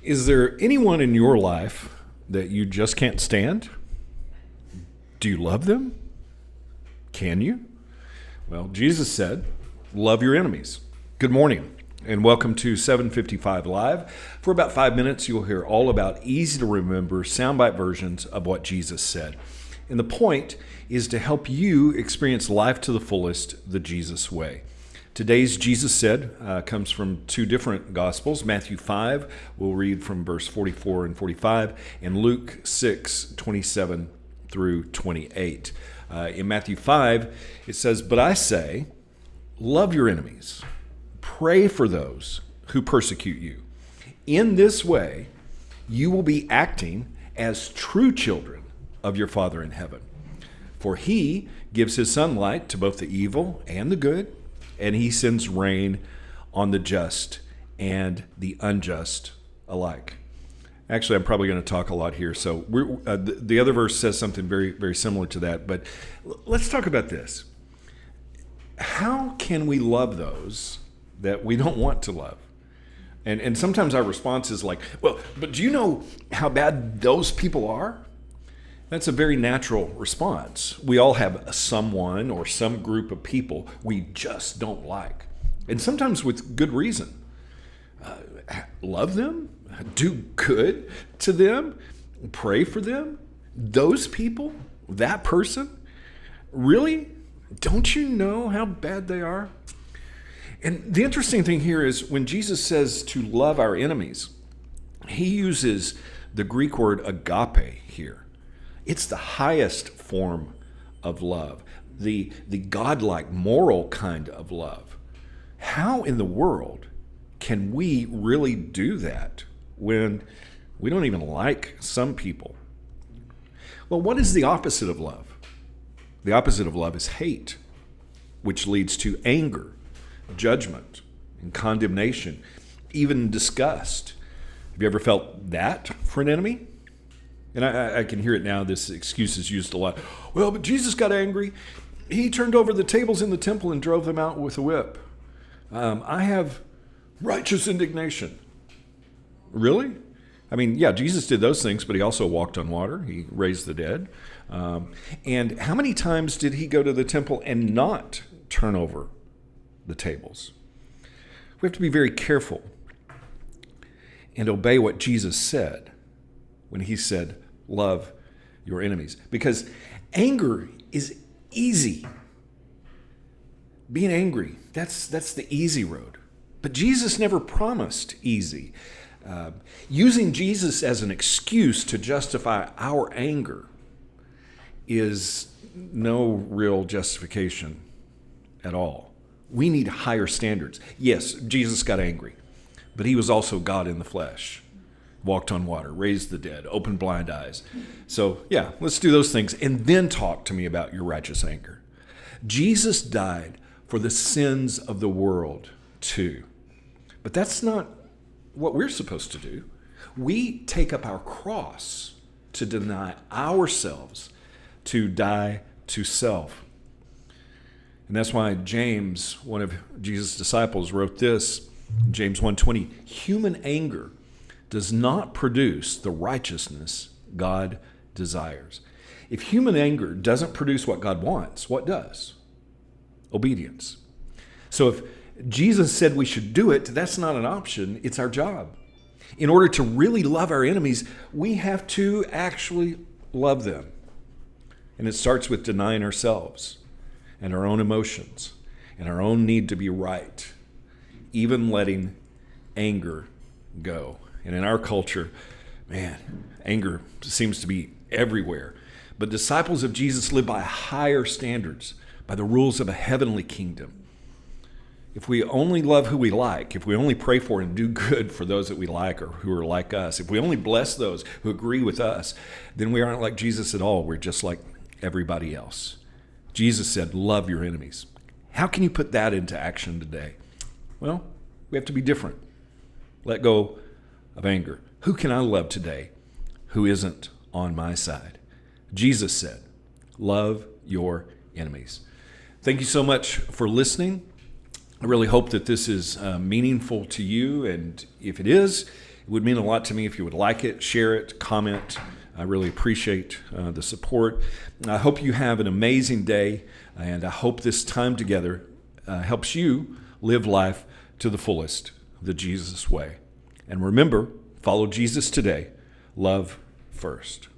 Is there anyone in your life that you just can't stand? Do you love them? Can you? Well, Jesus said, love your enemies. Good morning, and welcome to 755 Live. For about 5 minutes, you'll hear all about easy-to-remember soundbite versions of what Jesus said. And the point is to help you experience life to the fullest the Jesus way. Today's Jesus Said comes from two different Gospels. Matthew 5, we'll read from verse 44 and 45, and Luke 6, 27 through 28. In Matthew 5, it says, "But I say, love your enemies, pray for those who persecute you. In this way, you will be acting as true children of your Father in heaven. For he gives his sunlight to both the evil and the good, and he sends rain on the just and the unjust alike." Actually, I'm probably going to talk a lot here. So the other verse says something very, very similar to that. But let's talk about this. How can we love those that we don't want to love? And sometimes our response is like, well, but do you know how bad those people are? That's a very natural response. We all have someone or some group of people we just don't like. And sometimes with good reason. Love them, do good to them, pray for them. Those people, that person, really? Don't you know how bad they are? And the interesting thing here is when Jesus says to love our enemies, he uses the Greek word agape here. It's the highest form of love, the godlike, moral kind of love. How in the world can we really do that when we don't even like some people? Well, what is the opposite of love? The opposite of love is hate, which leads to anger, judgment, and condemnation, even disgust. Have you ever felt that for an enemy? And I can hear it now. This excuse is used a lot. Well, but Jesus got angry. He turned over the tables in the temple and drove them out with a whip. I have righteous indignation. Really? I mean, yeah, Jesus did those things, but he also walked on water. He raised the dead. And how many times did he go to the temple and not turn over the tables? We have to be very careful and obey what Jesus said when he said, love your enemies. Because anger is easy. Being angry, that's the easy road. But Jesus never promised easy. Using Jesus as an excuse to justify our anger is no real justification at all. We need higher standards. Yes, Jesus got angry, but he was also God in the flesh. Walked on water, raised the dead, opened blind eyes. So yeah, let's do those things and then talk to me about your righteous anger. Jesus died for the sins of the world too. But that's not what we're supposed to do. We take up our cross to deny ourselves, to die to self. And that's why James, one of Jesus' disciples, wrote this, James 1:20, human anger does not produce the righteousness God desires. If human anger doesn't produce what God wants, what does? Obedience. So if Jesus said we should do it, that's not an option, it's our job. In order to really love our enemies, we have to actually love them. And it starts with denying ourselves and our own emotions and our own need to be right, even letting anger go. And in our culture, man, anger seems to be everywhere. But disciples of Jesus live by higher standards, by the rules of a heavenly kingdom. If we only love who we like, if we only pray for and do good for those that we like or who are like us, if we only bless those who agree with us, then we aren't like Jesus at all. We're just like everybody else. Jesus said, love your enemies. How can you put that into action today? Well, we have to be different. Let go of anger. Who can I love today who isn't on my side? Jesus said, love your enemies. Thank you so much for listening. I really hope that this is meaningful to you, and if it is, It would mean a lot to me if you would like it, share it, comment. I really appreciate the support. I hope you have an amazing day, and I hope this time together helps you live life to the fullest, the Jesus way. And remember, follow Jesus today. Love first.